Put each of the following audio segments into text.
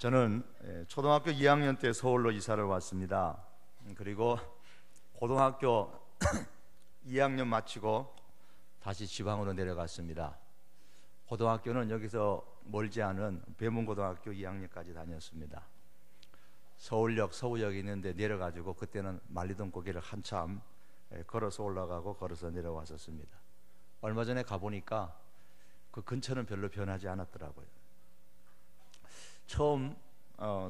저는 초등학교 2학년 때 서울로 이사를 왔습니다. 그리고 고등학교 2학년 마치고 다시 지방으로 내려갔습니다. 고등학교는 여기서 멀지 않은 배문고등학교 2학년까지 다녔습니다. 서울역, 서우역이 있는데 내려가지고 그때는 만리동 고개를 한참 걸어서 올라가고 걸어서 내려왔었습니다. 얼마 전에 가보니까 그 근처는 별로 변하지 않았더라고요. 처음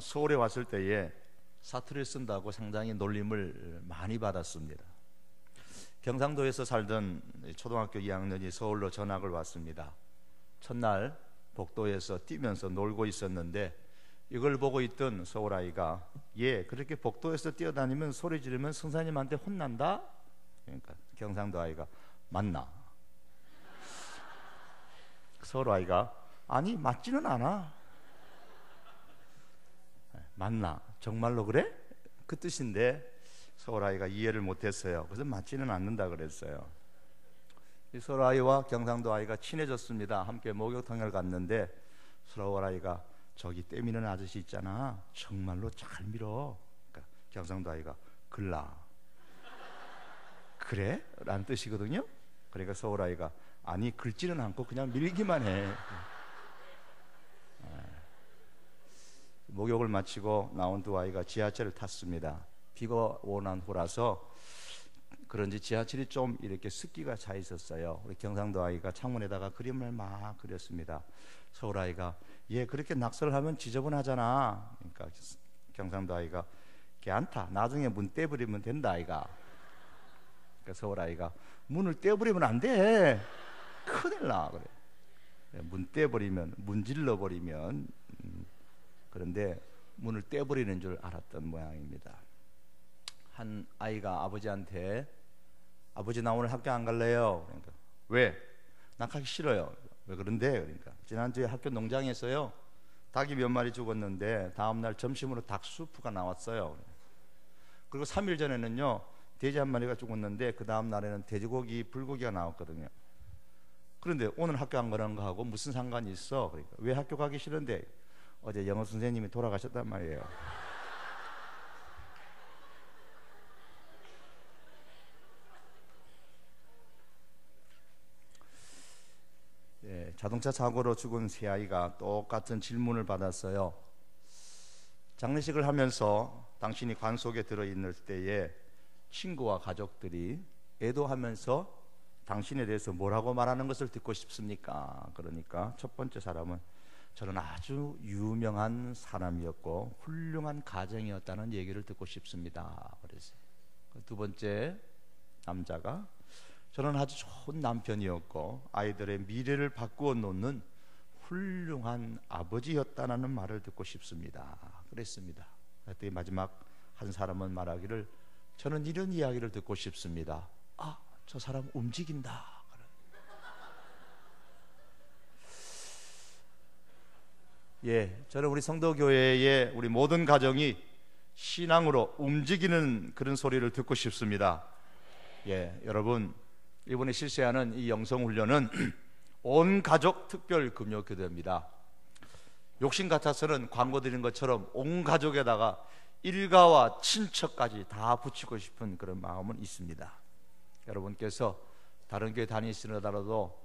서울에 왔을 때에 사투리를 쓴다고 상당히 놀림을 많이 받았습니다. 경상도에서 살던 초등학교 2학년이 서울로 전학을 왔습니다. 첫날 복도에서 뛰면서 놀고 있었는데 이걸 보고 있던 서울 아이가 그렇게 복도에서 뛰어다니면 소리 지르면 선생님한테 혼난다? 그러니까 경상도 아이가 맞나? 서울 아이가 아니 맞지는 않아. 맞나? 정말로 그래? 그 뜻인데 서울 아이가 이해를 못했어요. 그래서 맞지는 않는다 그랬어요. 이 서울 아이와 경상도 아이가 친해졌습니다. 함께 목욕탕을 갔는데 서울 아이가 저기 때 미는 아저씨 있잖아. 정말로 잘 밀어. 그러니까 경상도 아이가 글라. 그래? 라는 뜻이거든요. 그러니까 서울 아이가 아니 긁지는 않고 그냥 밀기만 해. 목욕을 마치고 나온 두 아이가 지하철을 탔습니다. 비가 오고 난 후라서 그런지 지하철이 좀 이렇게 습기가 차 있었어요. 우리 경상도 아이가 창문에다가 그림을 막 그렸습니다. 서울 아이가 그렇게 낙서를 하면 지저분하잖아. 그러니까 경상도 아이가 걔안타 나중에 문 떼버리면 된다 아이가. 그러니까 서울 아이가 문을 떼버리면 안 돼. 큰일 나. 그래. 문 떼버리면 문질러 버리면 그런데 문을 떼버리는 줄 알았던 모양입니다. 한 아이가 아버지한테 아버지 나 오늘 학교 안 갈래요. 그러니까 왜? 나 가기 싫어요. 왜 그런데? 그러니까 지난주에 학교 농장에서요 닭이 몇 마리 죽었는데 다음날 점심으로 닭 수프가 나왔어요. 그리고 3일 전에는요 돼지 한 마리가 죽었는데 그 다음 날에는 돼지고기 불고기가 나왔거든요. 그런데 오늘 학교 안 가는 거하고 무슨 상관이 있어? 그러니까 왜 학교 가기 싫은데? 어제 영어 선생님이 돌아가셨단 말이에요. 자동차 사고로 죽은 세 아이가 똑같은 질문을 받았어요. 장례식을 하면서 당신이 관 속에 들어있을 때에 친구와 가족들이 애도하면서 당신에 대해서 뭐라고 말하는 것을 듣고 싶습니까? 그러니까 첫 번째 사람은 저는 아주 유명한 사람이었고 훌륭한 가정이었다는 얘기를 듣고 싶습니다. 그랬어요. 두 번째 남자가 저는 아주 좋은 남편이었고 아이들의 미래를 바꾸어 놓는 훌륭한 아버지였다는 말을 듣고 싶습니다. 그랬습니다. 그랬더니 마지막 한 사람은 말하기를 저는 이런 이야기를 듣고 싶습니다. 저 사람 움직인다. 저는 우리 성도교회의 우리 모든 가정이 신앙으로 움직이는 그런 소리를 듣고 싶습니다. 여러분 이번에 실시하는 이 영성훈련은 온 가족 특별 금요 기도입니다. 욕심 같아서는 광고 드린 것처럼 온 가족에다가 일가와 친척까지 다 붙이고 싶은 그런 마음은 있습니다. 여러분께서 다른 교회 다니시더라도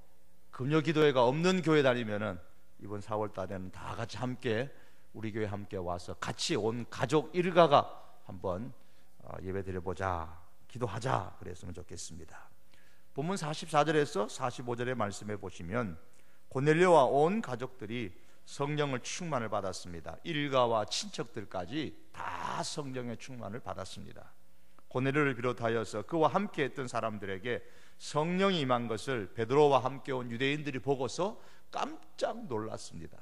금요 기도회가 없는 교회 다니면은 이번 4월 달에는 다 같이 함께 우리 교회 함께 와서 같이 온 가족 일가가 한번 예배 드려보자, 기도하자 그랬으면 좋겠습니다. 본문 44절에서 45절의 말씀에 보시면 고넬료와 온 가족들이 성령을 충만을 받았습니다. 일가와 친척들까지 다 성령의 충만을 받았습니다. 고넬료를 비롯하여서 그와 함께 했던 사람들에게 성령이 임한 것을 베드로와 함께 온 유대인들이 보고서 깜짝 놀랐습니다.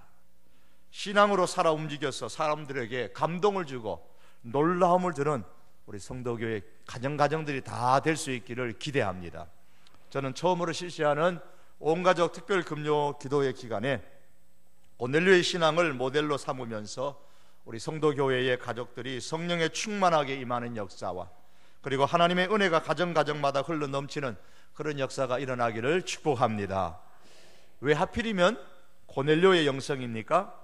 신앙으로 살아 움직여서 사람들에게 감동을 주고 놀라움을 주는 우리 성도교회 가정들이 다 될 수 있기를 기대합니다. 저는 처음으로 실시하는 온가족 특별 금요 기도회 기간에 고넬료의 신앙을 모델로 삼으면서 우리 성도교회의 가족들이 성령에 충만하게 임하는 역사와 그리고 하나님의 은혜가 가정마다 흘러 넘치는 그런 역사가 일어나기를 축복합니다. 왜 하필이면 고넬료의 영성입니까?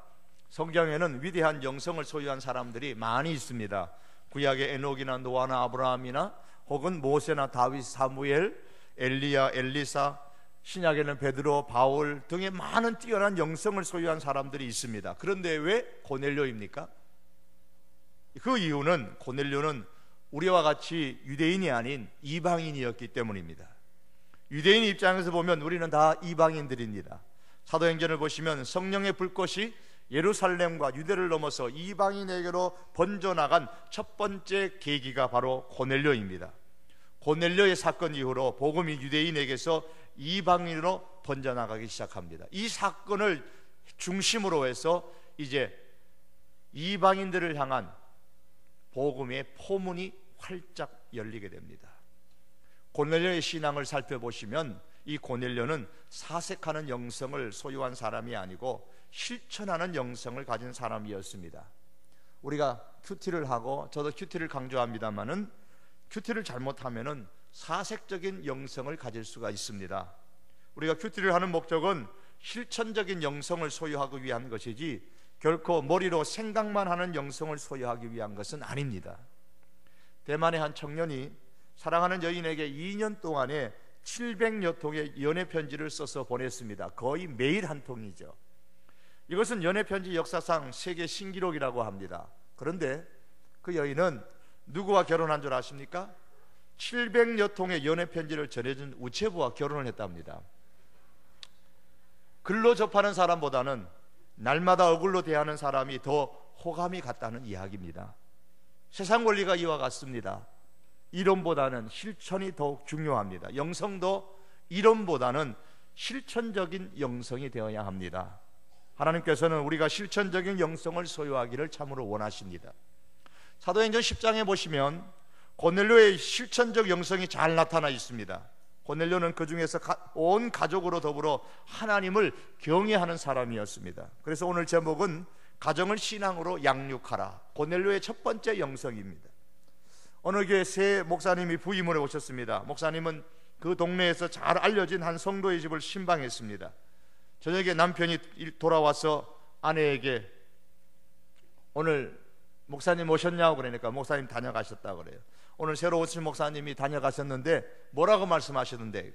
성경에는 위대한 영성을 소유한 사람들이 많이 있습니다. 구약의 에녹이나 노아나 아브라함이나 혹은 모세나 다윗, 사무엘, 엘리야, 엘리사, 신약에는 베드로, 바울 등의 많은 뛰어난 영성을 소유한 사람들이 있습니다. 그런데 왜 고넬료입니까? 그 이유는 고넬료는 우리와 같이 유대인이 아닌 이방인이었기 때문입니다. 유대인 입장에서 보면 우리는 다 이방인들입니다. 사도행전을 보시면 성령의 불꽃이 예루살렘과 유대를 넘어서 이방인에게로 번져나간 첫 번째 계기가 바로 고넬료입니다. 고넬료의 사건 이후로 복음이 유대인에게서 이방인으로 번져나가기 시작합니다. 이 사건을 중심으로 해서 이제 이방인들을 향한 복음의 포문이 활짝 열리게 됩니다. 고넬료의 신앙을 살펴보시면 이 고넬료는 사색하는 영성을 소유한 사람이 아니고 실천하는 영성을 가진 사람이었습니다. 우리가 큐티를 하고, 저도 큐티를 강조합니다만은 큐티를 잘못하면은 사색적인 영성을 가질 수가 있습니다. 우리가 큐티를 하는 목적은 실천적인 영성을 소유하기 위한 것이지 결코 머리로 생각만 하는 영성을 소유하기 위한 것은 아닙니다. 대만의 한 청년이 사랑하는 여인에게 2년 동안에 700여 통의 연애 편지를 써서 보냈습니다. 거의 매일 한 통이죠. 이것은 연애 편지 역사상 세계 신기록이라고 합니다. 그런데 그 여인은 누구와 결혼한 줄 아십니까? 700여 통의 연애 편지를 전해준 우체부와 결혼을 했답니다. 글로 접하는 사람보다는 날마다 얼굴로 대하는 사람이 더 호감이 갔다는 이야기입니다. 세상 원리가 이와 같습니다. 이론보다는 실천이 더욱 중요합니다. 영성도 이론보다는 실천적인 영성이 되어야 합니다. 하나님께서는 우리가 실천적인 영성을 소유하기를 참으로 원하십니다. 사도행전 10장에 보시면 고넬료의 실천적 영성이 잘 나타나 있습니다. 고넬료는 그 중에서 온 가족으로 더불어 하나님을 경외하는 사람이었습니다. 그래서 오늘 제목은 가정을 신앙으로 양육하라. 고넬료의 첫 번째 영성입니다. 어느 교회 새 목사님이 부임을 오셨습니다. 목사님은 그 동네에서 잘 알려진 한 성도의 집을 신방했습니다. 저녁에 남편이 돌아와서 아내에게 오늘 목사님 오셨냐고 그러니까 목사님 다녀가셨다고 그래요. 오늘 새로 오신 목사님이 다녀가셨는데 뭐라고 말씀하시는데,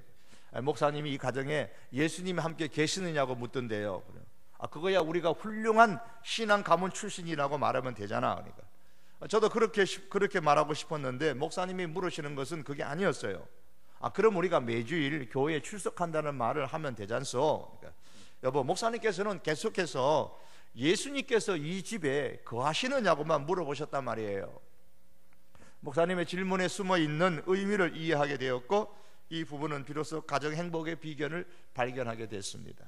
목사님이 이 가정에 예수님이 함께 계시느냐고 묻던데요. 그거야 우리가 훌륭한 신앙 가문 출신이라고 말하면 되잖아. 그러니까 저도 그렇게 말하고 싶었는데 목사님이 물으시는 것은 그게 아니었어요. 그럼 우리가 매주일 교회에 출석한다는 말을 하면 되잖소. 그러니까, 여보, 목사님께서는 계속해서 예수님께서 이 집에 거하시느냐고만 물어보셨단 말이에요. 목사님의 질문에 숨어 있는 의미를 이해하게 되었고, 이 부분은 비로소 가정 행복의 비결을 발견하게 됐습니다.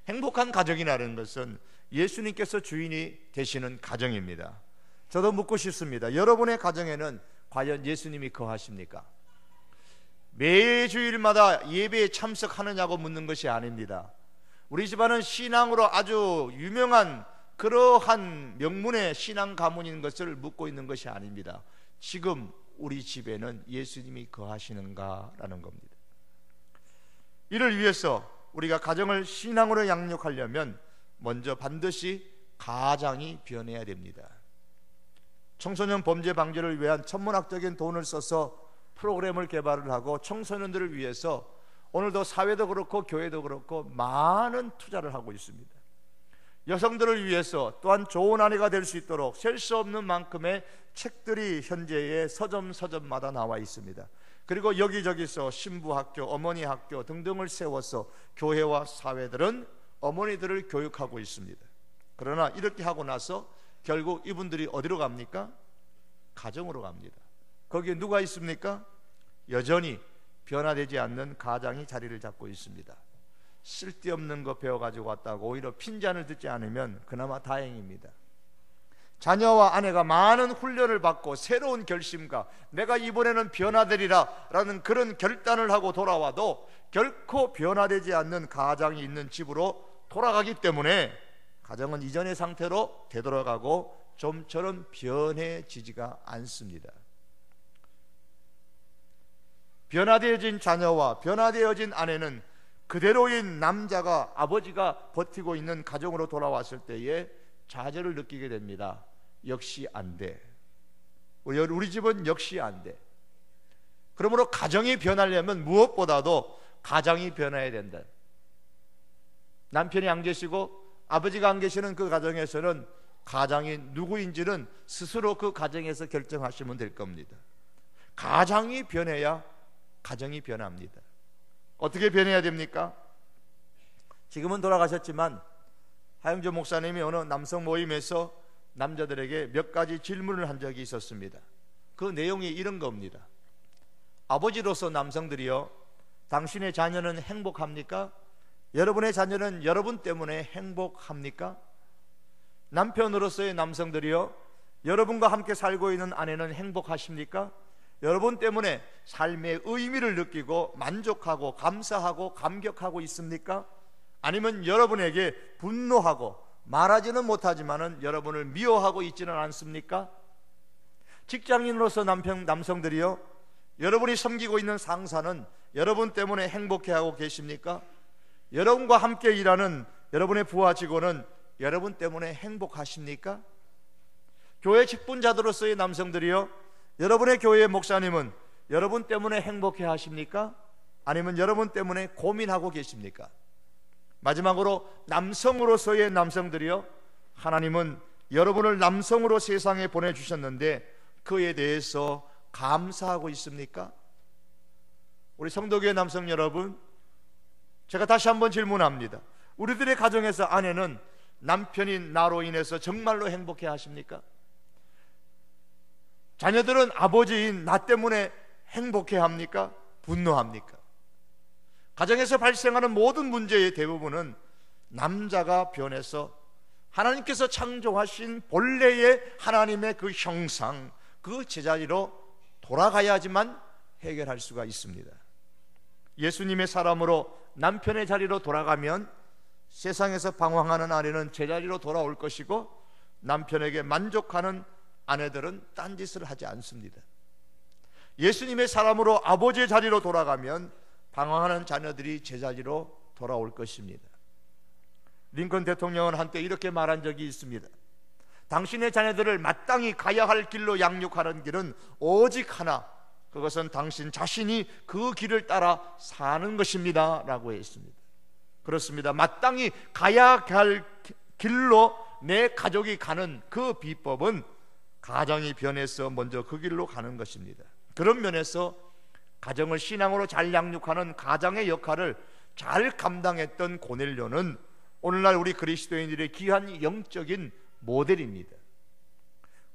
행복한 가정이라는 것은 예수님께서 주인이 되시는 가정입니다. 저도 묻고 싶습니다. 여러분의 가정에는 과연 예수님이 거하십니까? 매주일마다 예배에 참석하느냐고 묻는 것이 아닙니다. 우리 집안은 신앙으로 아주 유명한 그러한 명문의 신앙 가문인 것을 묻고 있는 것이 아닙니다. 지금 우리 집에는 예수님이 거하시는가라는 겁니다. 이를 위해서 우리가 가정을 신앙으로 양육하려면 먼저 반드시 가장이 변해야 됩니다. 청소년 범죄 방지를 위한 천문학적인 돈을 써서 프로그램을 개발을 하고 청소년들을 위해서 오늘도 사회도 그렇고 교회도 그렇고 많은 투자를 하고 있습니다. 여성들을 위해서 또한 좋은 아내가 될 수 있도록 셀 수 없는 만큼의 책들이 현재의 서점마다 나와 있습니다. 그리고 여기저기서 신부학교, 어머니학교 등등을 세워서 교회와 사회들은 어머니들을 교육하고 있습니다. 그러나 이렇게 하고 나서 결국 이분들이 어디로 갑니까? 가정으로 갑니다. 거기에 누가 있습니까? 여전히 변화되지 않는 가장이 자리를 잡고 있습니다. 쓸데없는 거 배워가지고 왔다고 오히려 핀잔을 듣지 않으면 그나마 다행입니다. 자녀와 아내가 많은 훈련을 받고 새로운 결심과 내가 이번에는 변화되리라 라는 그런 결단을 하고 돌아와도 결코 변화되지 않는 가장이 있는 집으로 돌아가기 때문에 가정은 이전의 상태로 되돌아가고 좀처럼 변해지지가 않습니다. 변화되어진 자녀와 변화되어진 아내는 그대로인 남자가, 아버지가 버티고 있는 가정으로 돌아왔을 때에 좌절을 느끼게 됩니다. 역시 안 돼. 우리 집은 역시 안 돼. 그러므로 가정이 변하려면 무엇보다도 가정이 변해야 된다. 남편이 안 계시고 아버지가 안 계시는 그 가정에서는 가장이 누구인지는 스스로 그 가정에서 결정하시면 될 겁니다. 가장이 변해야 가정이 변합니다. 어떻게 변해야 됩니까? 지금은 돌아가셨지만 하영조 목사님이 어느 남성 모임에서 남자들에게 몇 가지 질문을 한 적이 있었습니다. 그 내용이 이런 겁니다. 아버지로서 남성들이요, 당신의 자녀는 행복합니까? 여러분의 자녀는 여러분 때문에 행복합니까? 남편으로서의 남성들이요, 여러분과 함께 살고 있는 아내는 행복하십니까? 여러분 때문에 삶의 의미를 느끼고 만족하고 감사하고 감격하고 있습니까? 아니면 여러분에게 분노하고 말하지는 못하지만은 여러분을 미워하고 있지는 않습니까? 직장인으로서 남성들이요, 여러분이 섬기고 있는 상사는 여러분 때문에 행복해하고 계십니까? 여러분과 함께 일하는 여러분의 부하 직원은 여러분 때문에 행복하십니까? 교회 직분자들로서의 남성들이요, 여러분의 교회의 목사님은 여러분 때문에 행복해 하십니까? 아니면 여러분 때문에 고민하고 계십니까? 마지막으로 남성으로서의 남성들이요, 하나님은 여러분을 남성으로 세상에 보내주셨는데 그에 대해서 감사하고 있습니까? 우리 성도교회 남성 여러분, 제가 다시 한번 질문합니다. 우리들의 가정에서 아내는 남편인 나로 인해서 정말로 행복해 하십니까? 자녀들은 아버지인 나 때문에 행복해 합니까? 분노합니까? 가정에서 발생하는 모든 문제의 대부분은 남자가 변해서 하나님께서 창조하신 본래의 하나님의 그 형상, 그 제자리로 돌아가야지만 해결할 수가 있습니다. 예수님의 사람으로 남편의 자리로 돌아가면 세상에서 방황하는 아내는 제자리로 돌아올 것이고, 남편에게 만족하는 아내들은 딴짓을 하지 않습니다. 예수님의 사람으로 아버지의 자리로 돌아가면 방황하는 자녀들이 제자리로 돌아올 것입니다. 링컨 대통령은 한때 이렇게 말한 적이 있습니다. 당신의 자녀들을 마땅히 가야 할 길로 양육하는 길은 오직 하나, 그것은 당신 자신이 그 길을 따라 사는 것입니다 라고 했습니다. 그렇습니다. 마땅히 가야 할 길로 내 가족이 가는 그 비법은 가정이 변해서 먼저 그 길로 가는 것입니다. 그런 면에서 가정을 신앙으로 잘 양육하는 가장의 역할을 잘 감당했던 고넬료는 오늘날 우리 그리스도인들의 귀한 영적인 모델입니다.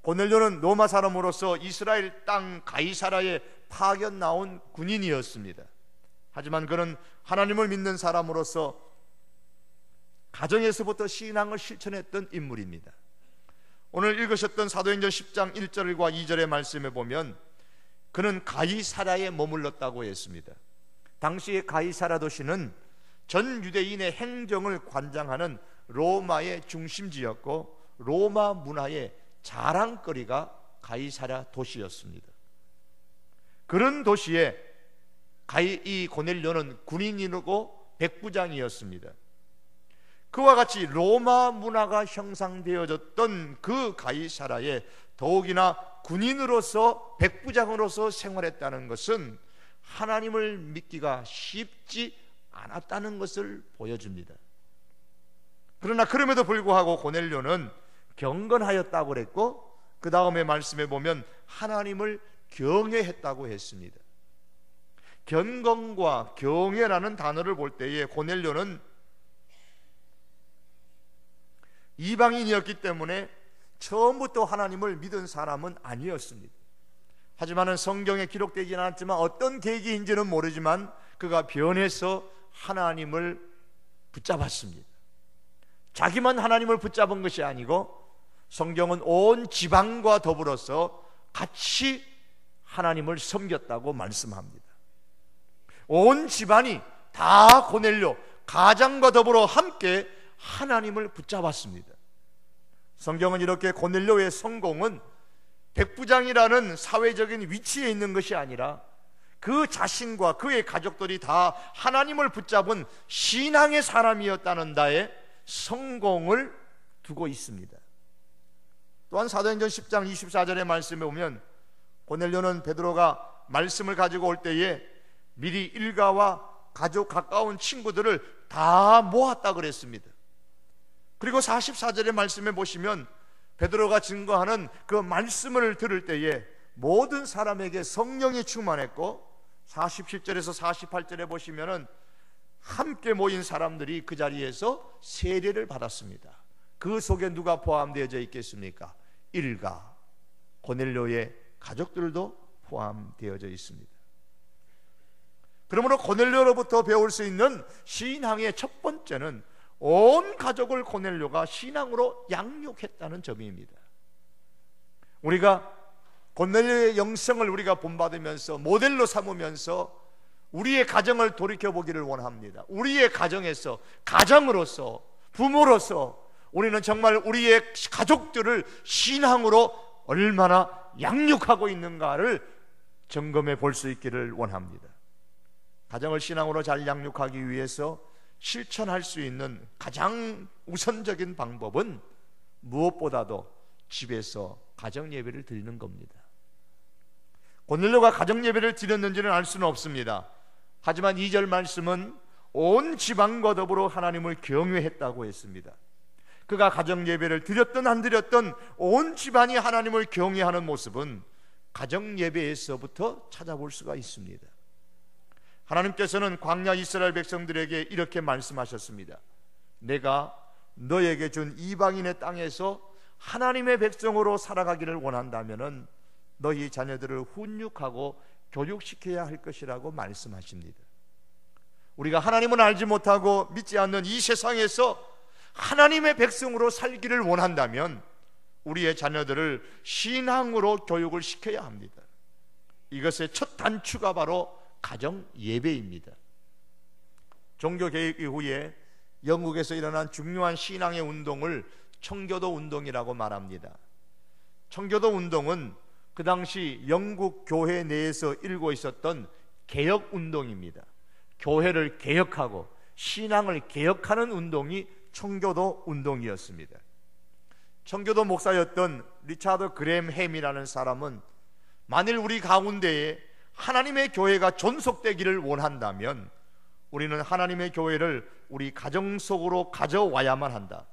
고넬료는 로마 사람으로서 이스라엘 땅 가이사라에 파견 나온 군인이었습니다. 하지만 그는 하나님을 믿는 사람으로서 가정에서부터 신앙을 실천했던 인물입니다. 오늘 읽으셨던 사도행전 10장 1절과 2절의 말씀에 보면 그는 가이사라에 머물렀다고 했습니다. 당시의 가이사라 도시는 전 유대인의 행정을 관장하는 로마의 중심지였고 로마 문화의 자랑거리가 가이사라 도시였습니다. 그런 도시에 이 고넬료는 군인이고 백부장이었습니다. 그와 같이 로마 문화가 형성되어졌던 그 가이사라에 더욱이나 군인으로서 백부장으로서 생활했다는 것은 하나님을 믿기가 쉽지 않았다는 것을 보여줍니다. 그러나 그럼에도 불구하고 고넬료는 경건하였다고 그랬고, 그 다음에 말씀에 보면 하나님을 경외했다고 했습니다. 경건과 경외라는 단어를 볼 때에 고넬료는 이방인이었기 때문에 처음부터 하나님을 믿은 사람은 아니었습니다. 하지만 성경에 기록되지 않았지만 어떤 계기인지는 모르지만 그가 변해서 하나님을 붙잡았습니다. 자기만 하나님을 붙잡은 것이 아니고 성경은 온 지방과 더불어서 같이 하나님을 섬겼다고 말씀합니다. 온 집안이 다 고넬료 가장과 더불어 함께 하나님을 붙잡았습니다. 성경은 이렇게 고넬료의 성공은 백부장이라는 사회적인 위치에 있는 것이 아니라 그 자신과 그의 가족들이 다 하나님을 붙잡은 신앙의 사람이었다는 다에 성공을 두고 있습니다. 또한 사도행전 10장 24절의 말씀에 보면 고넬료는 베드로가 말씀을 가지고 올 때에 미리 일가와 가족 가까운 친구들을 다 모았다 그랬습니다. 그리고 44절의 말씀에 보시면 베드로가 증거하는 그 말씀을 들을 때에 모든 사람에게 성령이 충만했고, 47절에서 48절에 보시면은 함께 모인 사람들이 그 자리에서 세례를 받았습니다. 그 속에 누가 포함되어져 있겠습니까? 일가 고넬료의 가족들도 포함되어져 있습니다. 그러므로 고넬료로부터 배울 수 있는 신앙의 첫 번째는 온 가족을 고넬료가 신앙으로 양육했다는 점입니다. 우리가 고넬료의 영성을 우리가 본받으면서 모델로 삼으면서 우리의 가정을 돌이켜보기를 원합니다. 우리의 가정에서, 가정으로서, 부모로서 우리는 정말 우리의 가족들을 신앙으로 얼마나 양육하고 있는가를 점검해 볼 수 있기를 원합니다. 가정을 신앙으로 잘 양육하기 위해서 실천할 수 있는 가장 우선적인 방법은 무엇보다도 집에서 가정 예배를 드리는 겁니다. 고넬료가 가정 예배를 드렸는지는 알 수는 없습니다. 하지만 2절 말씀은 온 지방과 더불어 하나님을 경외했다고 했습니다. 그가 가정 예배를 드렸든 안 드렸든 온 집안이 하나님을 경외하는 모습은 가정 예배에서부터 찾아볼 수가 있습니다. 하나님께서는 광야 이스라엘 백성들에게 이렇게 말씀하셨습니다. 내가 너에게 준 이방인의 땅에서 하나님의 백성으로 살아가기를 원한다면 너희 자녀들을 훈육하고 교육시켜야 할 것이라고 말씀하십니다. 우리가 하나님을 알지 못하고 믿지 않는 이 세상에서 하나님의 백성으로 살기를 원한다면 우리의 자녀들을 신앙으로 교육을 시켜야 합니다. 이것의 첫 단추가 바로 가정 예배입니다. 종교개혁 이후에 영국에서 일어난 중요한 신앙의 운동을 청교도 운동이라고 말합니다. 청교도 운동은 그 당시 영국 교회 내에서 일고 있었던 개혁 운동입니다. 교회를 개혁하고 신앙을 개혁하는 운동이 청교도 운동이었습니다. 청교도 목사였던 리차드 그램 햄이라는 사람은 만일 우리 가운데에 하나님의 교회가 존속되기를 원한다면 우리는 하나님의 교회를 우리 가정 속으로 가져와야만 한다.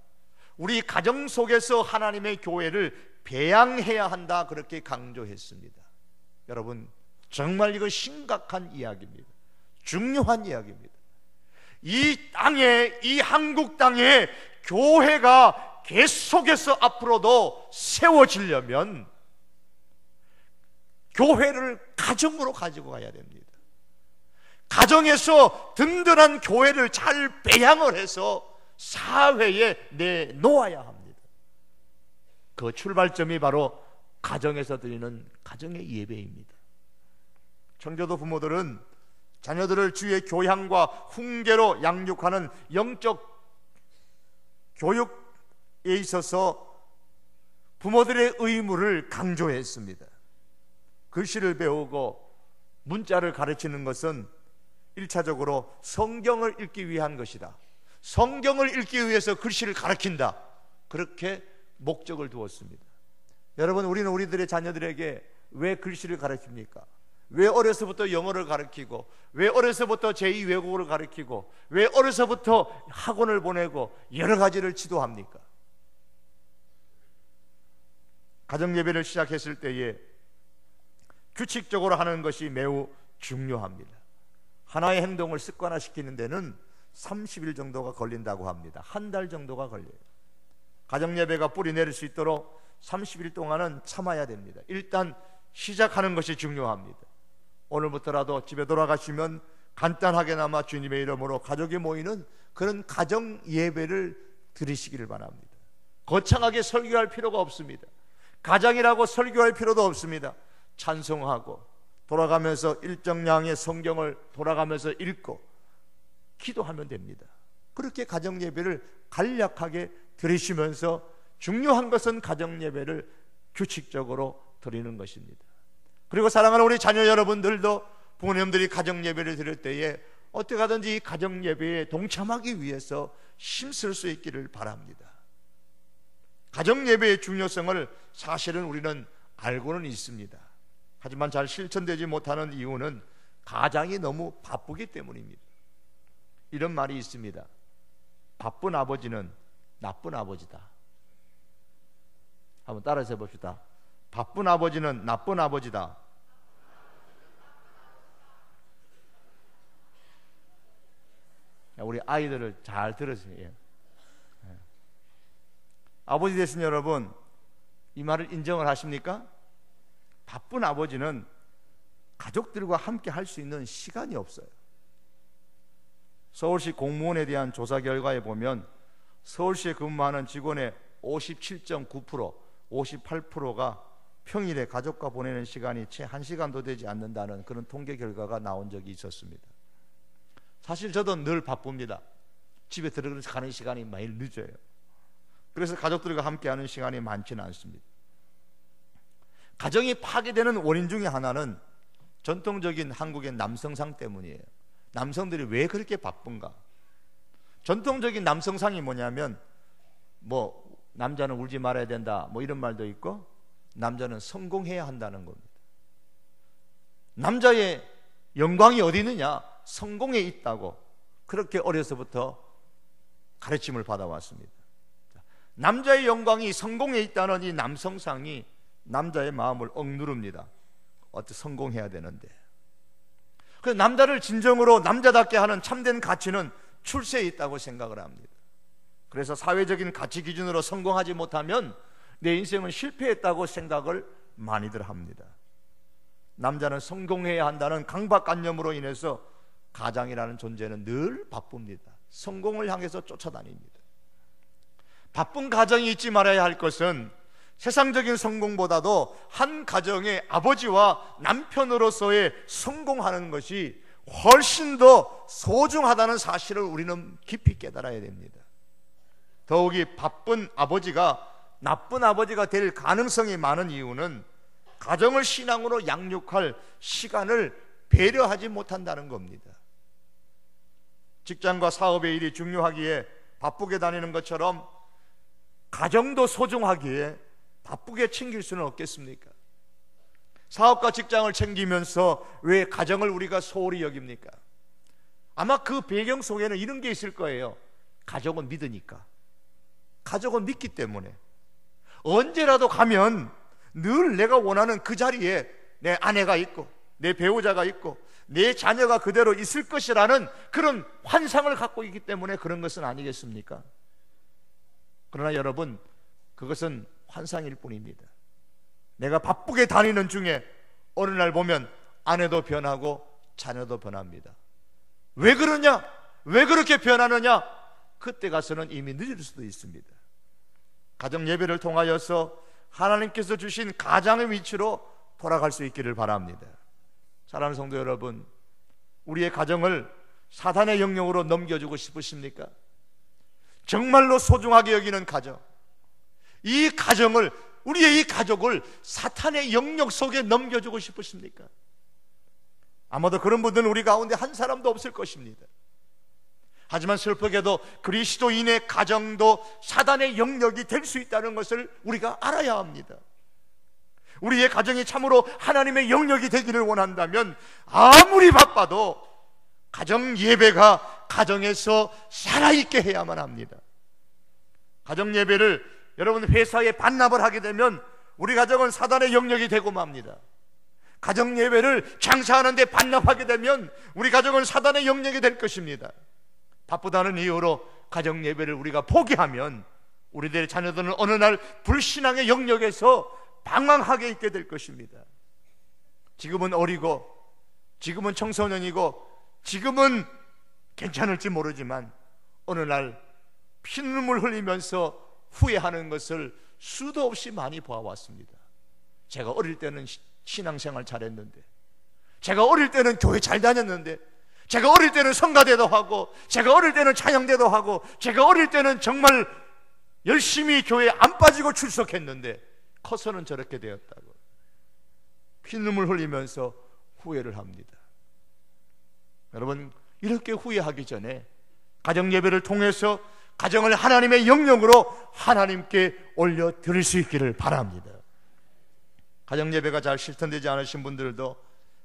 우리 가정 속에서 하나님의 교회를 배양해야 한다, 그렇게 강조했습니다. 여러분, 정말 이거 심각한 이야기입니다. 중요한 이야기입니다. 이 땅에, 이 한국 땅에 교회가 계속해서 앞으로도 세워지려면 교회를 가정으로 가지고 가야 됩니다. 가정에서 든든한 교회를 잘 배양을 해서 사회에 내놓아야 합니다. 그 출발점이 바로 가정에서 드리는 가정의 예배입니다. 청교도 부모들은 자녀들을 주의 교양과 훈계로 양육하는 영적 교육에 있어서 부모들의 의무를 강조했습니다. 글씨를 배우고 문자를 가르치는 것은 1차적으로 성경을 읽기 위한 것이다. 성경을 읽기 위해서 글씨를 가르친다. 그렇게 목적을 두었습니다. 여러분, 우리는 우리들의 자녀들에게 왜 글씨를 가르칩니까? 왜 어려서부터 영어를 가르치고, 왜 어려서부터 제2외국어를 가르치고, 왜 어려서부터 학원을 보내고 여러 가지를 지도합니까? 가정예배를 시작했을 때에 규칙적으로 하는 것이 매우 중요합니다. 하나의 행동을 습관화시키는 데는 30일 정도가 걸린다고 합니다. 한 달 정도가 걸려요. 가정예배가 뿌리 내릴 수 있도록 30일 동안은 참아야 됩니다. 일단 시작하는 것이 중요합니다. 오늘부터라도 집에 돌아가시면 간단하게나마 주님의 이름으로 가족이 모이는 그런 가정예배를 드리시기를 바랍니다. 거창하게 설교할 필요가 없습니다. 가정이라고 설교할 필요도 없습니다. 찬송하고 돌아가면서 일정량의 성경을 돌아가면서 읽고 기도하면 됩니다. 그렇게 가정예배를 간략하게 드리시면서 중요한 것은 가정예배를 규칙적으로 드리는 것입니다. 그리고 사랑하는 우리 자녀 여러분들도 부모님들이 가정예배를 드릴 때에 어떻게 하든지 이 가정예배에 동참하기 위해서 힘쓸 수 있기를 바랍니다. 가정 예배의 중요성을 사실은 우리는 알고는 있습니다. 하지만 잘 실천되지 못하는 이유는 가장이 너무 바쁘기 때문입니다. 이런 말이 있습니다. 바쁜 아버지는 나쁜 아버지다. 한번 따라서 해봅시다. 바쁜 아버지는 나쁜 아버지다. 우리 아이들을 잘 들으세요. 아버지 되신 여러분, 이 말을 인정을 하십니까? 바쁜 아버지는 가족들과 함께 할 수 있는 시간이 없어요. 서울시 공무원에 대한 조사 결과에 보면 서울시에 근무하는 직원의 57.9%, 58%가 평일에 가족과 보내는 시간이 채 1시간도 되지 않는다는 그런 통계 결과가 나온 적이 있었습니다. 사실 저도 늘 바쁩니다. 집에 들어가는 시간이 많이 늦어요. 그래서 가족들과 함께하는 시간이 많지는 않습니다. 가정이 파괴되는 원인 중에 하나는 전통적인 한국의 남성상 때문이에요. 남성들이 왜 그렇게 바쁜가? 전통적인 남성상이 뭐냐면 남자는 울지 말아야 된다 이런 말도 있고, 남자는 성공해야 한다는 겁니다. 남자의 영광이 어디 있느냐? 성공에 있다고, 그렇게 어려서부터 가르침을 받아왔습니다. 남자의 영광이 성공에 있다는 이 남성상이 남자의 마음을 억누릅니다. 어떻게 성공해야 되는데. 그래서 남자를 진정으로 남자답게 하는 참된 가치는 출세에 있다고 생각을 합니다. 그래서 사회적인 가치 기준으로 성공하지 못하면 내 인생은 실패했다고 생각을 많이들 합니다. 남자는 성공해야 한다는 강박관념으로 인해서 가장이라는 존재는 늘 바쁩니다. 성공을 향해서 쫓아다닙니다. 바쁜 가정이 잊지 말아야 할 것은 세상적인 성공보다도 한 가정의 아버지와 남편으로서의 성공하는 것이 훨씬 더 소중하다는 사실을 우리는 깊이 깨달아야 됩니다. 더욱이 바쁜 아버지가 나쁜 아버지가 될 가능성이 많은 이유는 가정을 신앙으로 양육할 시간을 배려하지 못한다는 겁니다. 직장과 사업의 일이 중요하기에 바쁘게 다니는 것처럼 가정도 소중하기에 바쁘게 챙길 수는 없겠습니까? 사업과 직장을 챙기면서 왜 가정을 우리가 소홀히 여깁니까? 아마 그 배경 속에는 이런 게 있을 거예요. 가족은 믿으니까, 가족은 믿기 때문에 언제라도 가면 늘 내가 원하는 그 자리에 내 아내가 있고 내 배우자가 있고 내 자녀가 그대로 있을 것이라는 그런 환상을 갖고 있기 때문에 그런 것은 아니겠습니까? 그러나 여러분, 그것은 환상일 뿐입니다. 내가 바쁘게 다니는 중에 어느 날 보면 아내도 변하고 자녀도 변합니다. 왜 그러냐? 왜 그렇게 변하느냐? 그때 가서는 이미 늦을 수도 있습니다. 가정 예배를 통하여서 하나님께서 주신 가장의 위치로 돌아갈 수 있기를 바랍니다. 사랑하는 성도 여러분, 우리의 가정을 사탄의 영역으로 넘겨주고 싶으십니까? 정말로 소중하게 여기는 가정, 이 가정을, 우리의 이 가족을 사탄의 영역 속에 넘겨주고 싶으십니까? 아마도 그런 분들은 우리 가운데 한 사람도 없을 것입니다. 하지만 슬프게도 그리스도인의 가정도 사단의 영역이 될 수 있다는 것을 우리가 알아야 합니다. 우리의 가정이 참으로 하나님의 영역이 되기를 원한다면 아무리 바빠도 가정 예배가 가정에서 살아있게 해야만 합니다. 가정 예배를 여러분 회사에 반납을 하게 되면 우리 가정은 사단의 영역이 되고 맙니다. 가정 예배를 장사하는데 반납하게 되면 우리 가정은 사단의 영역이 될 것입니다. 바쁘다는 이유로 가정 예배를 우리가 포기하면 우리들의 자녀들은 어느 날 불신앙의 영역에서 방황하게 있게 될 것입니다. 지금은 어리고 지금은 청소년이고 지금은 괜찮을지 모르지만 어느 날 피눈물 흘리면서 후회하는 것을 수도 없이 많이 보아왔습니다. 제가 어릴 때는 신앙생활 잘했는데, 제가 어릴 때는 교회 잘 다녔는데, 제가 어릴 때는 성가대도 하고, 제가 어릴 때는 찬양대도 하고, 제가 어릴 때는 정말 열심히 교회에 안 빠지고 출석했는데 커서는 저렇게 되었다고 피눈물 흘리면서 후회를 합니다. 여러분, 이렇게 후회하기 전에 가정 예배를 통해서 가정을 하나님의 영역으로 하나님께 올려드릴 수 있기를 바랍니다. 가정예배가 잘 실천되지 않으신 분들도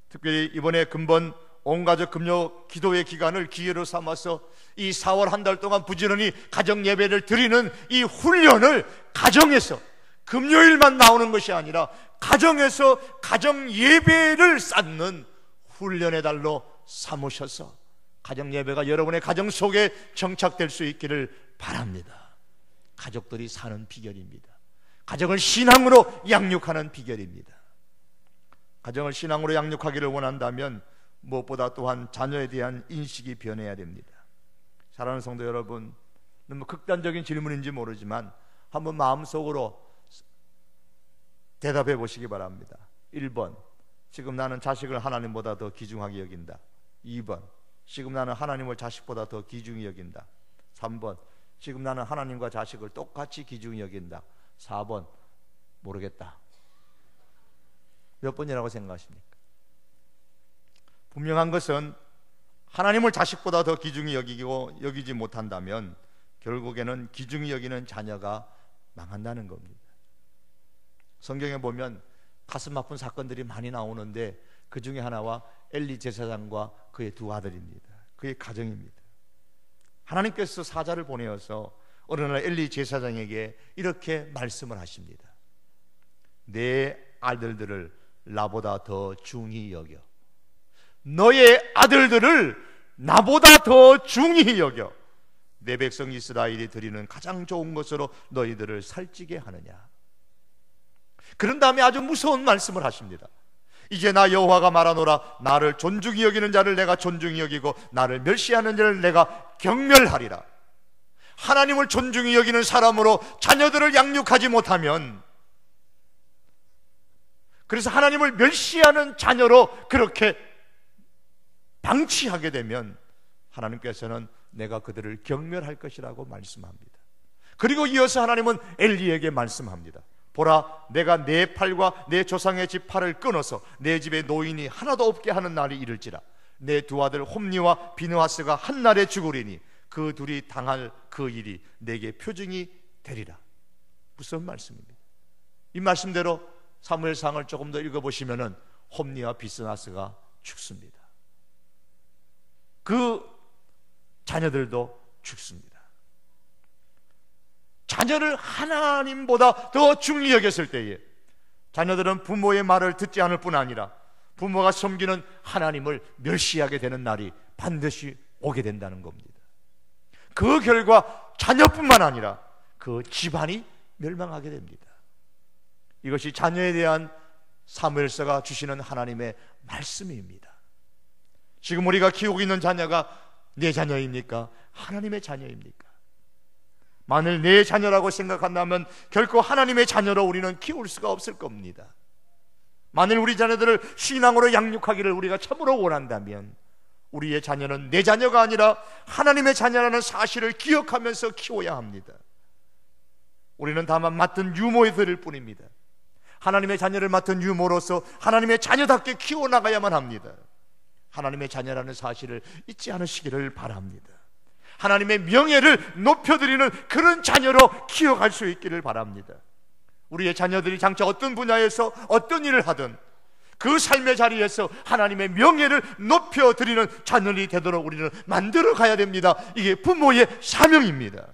특별히 이번에 근본 온가족 금요 기도의 기간을 기회로 삼아서 이 4월 한 달 동안 부지런히 가정예배를 드리는 이 훈련을 가정에서 금요일만 나오는 것이 아니라 가정에서 가정예배를 쌓는 훈련의 달로 삼으셔서 가정예배가 여러분의 가정 속에 정착될 수 있기를 바랍니다. 가족들이 사는 비결입니다. 가정을 신앙으로 양육하는 비결입니다. 가정을 신앙으로 양육하기를 원한다면 무엇보다 또한 자녀에 대한 인식이 변해야 됩니다. 사랑하는 성도 여러분, 너무 극단적인 질문인지 모르지만 한번 마음속으로 대답해 보시기 바랍니다. 1번, 지금 나는 자식을 하나님보다 더 귀중하게 여긴다. 2번, 지금 나는 하나님을 자식보다 더 귀중히 여긴다. 3번, 지금 나는 하나님과 자식을 똑같이 귀중히 여긴다. 4번, 모르겠다. 몇 번이라고 생각하십니까? 분명한 것은 하나님을 자식보다 더 귀중히 여기지 못한다면 결국에는 귀중히 여기는 자녀가 망한다는 겁니다. 성경에 보면 가슴 아픈 사건들이 많이 나오는데 그 중에 하나와 엘리 제사장과 그의 두 아들입니다. 그의 가정입니다. 하나님께서 사자를 보내어서 어느 날 엘리 제사장에게 이렇게 말씀을 하십니다. 내 아들들을 나보다 더 중히 여겨. 너의 아들들을 나보다 더 중히 여겨. 내 백성 이스라엘이 드리는 가장 좋은 것으로 너희들을 살찌게 하느냐. 그런 다음에 아주 무서운 말씀을 하십니다. 이제 나 여호와가 말하노라. 나를 존중히 여기는 자를 내가 존중히 여기고 나를 멸시하는 자를 내가 경멸하리라. 하나님을 존중히 여기는 사람으로 자녀들을 양육하지 못하면, 그래서 하나님을 멸시하는 자녀로 그렇게 방치하게 되면 하나님께서는 내가 그들을 경멸할 것이라고 말씀합니다. 그리고 이어서 하나님은 엘리에게 말씀합니다. 보라, 내가 내 팔과 내 조상의 집 팔을 끊어서 내 집에 노인이 하나도 없게 하는 날이 이를지라. 내 두 아들 홈니와 비느하스가 한 날에 죽으리니 그 둘이 당할 그 일이 내게 표징이 되리라. 무슨 말씀입니다. 이 말씀대로 사무엘상을 조금 더 읽어보시면은 홈니와 비느하스가 죽습니다. 그 자녀들도 죽습니다. 자녀를 하나님보다 더 중히 여겼을 때에 자녀들은 부모의 말을 듣지 않을 뿐 아니라 부모가 섬기는 하나님을 멸시하게 되는 날이 반드시 오게 된다는 겁니다. 그 결과 자녀뿐만 아니라 그 집안이 멸망하게 됩니다. 이것이 자녀에 대한 사무엘서가 주시는 하나님의 말씀입니다. 지금 우리가 키우고 있는 자녀가 내 자녀입니까? 하나님의 자녀입니까? 만일 내 자녀라고 생각한다면 결코 하나님의 자녀로 우리는 키울 수가 없을 겁니다. 만일 우리 자녀들을 신앙으로 양육하기를 우리가 참으로 원한다면 우리의 자녀는 내 자녀가 아니라 하나님의 자녀라는 사실을 기억하면서 키워야 합니다. 우리는 다만 맡은 유모들일 뿐입니다. 하나님의 자녀를 맡은 유모로서 하나님의 자녀답게 키워나가야만 합니다. 하나님의 자녀라는 사실을 잊지 않으시기를 바랍니다. 하나님의 명예를 높여드리는 그런 자녀로 키워갈 수 있기를 바랍니다. 우리의 자녀들이 장차 어떤 분야에서 어떤 일을 하든 그 삶의 자리에서 하나님의 명예를 높여드리는 자녀들이 되도록 우리는 만들어 가야 됩니다. 이게 부모의 사명입니다.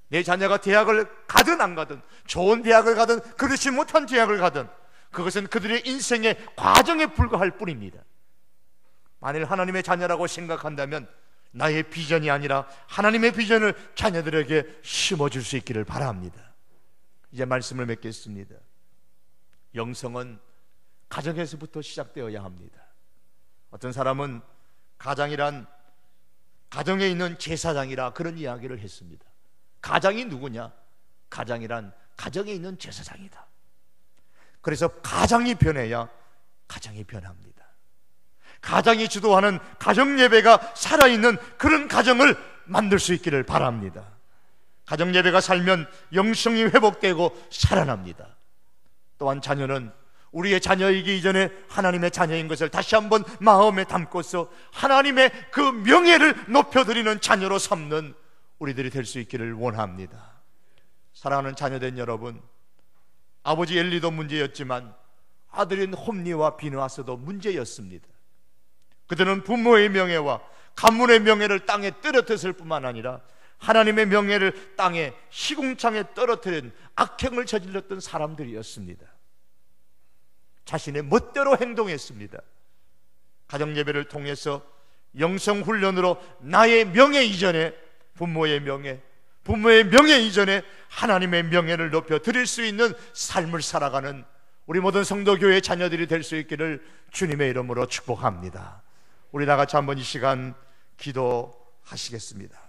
내 자녀가 대학을 가든 안 가든, 좋은 대학을 가든 그렇지 못한 대학을 가든 그것은 그들의 인생의 과정에 불과할 뿐입니다. 만일 하나님의 자녀라고 생각한다면 나의 비전이 아니라 하나님의 비전을 자녀들에게 심어줄 수 있기를 바랍니다. 이제 말씀을 맺겠습니다. 영성은 가정에서부터 시작되어야 합니다. 어떤 사람은 가장이란 가정에 있는 제사장이라 그런 이야기를 했습니다. 가장이 누구냐? 가장이란 가정에 있는 제사장이다. 그래서 가장이 변해야 가정이 변합니다. 가장이 주도하는 가정예배가 살아있는 그런 가정을 만들 수 있기를 바랍니다. 가정예배가 살면 영성이 회복되고 살아납니다. 또한 자녀는 우리의 자녀이기 이전에 하나님의 자녀인 것을 다시 한번 마음에 담고서 하나님의 그 명예를 높여드리는 자녀로 삼는 우리들이 될 수 있기를 원합니다. 사랑하는 자녀된 여러분, 아버지 엘리도 문제였지만 아들인 홈리와 비느하스도 문제였습니다. 그들은 부모의 명예와 가문의 명예를 땅에 떨어뜨렸을 뿐만 아니라 하나님의 명예를 땅에 시궁창에 떨어뜨린 악행을 저질렀던 사람들이었습니다. 자신의 멋대로 행동했습니다. 가정예배를 통해서 영성훈련으로 나의 명예 이전에 부모의 명예, 부모의 명예 이전에 하나님의 명예를 높여 드릴 수 있는 삶을 살아가는 우리 모든 성도교회 자녀들이 될 수 있기를 주님의 이름으로 축복합니다. 우리 다 같이 한번 이 시간 기도하시겠습니다.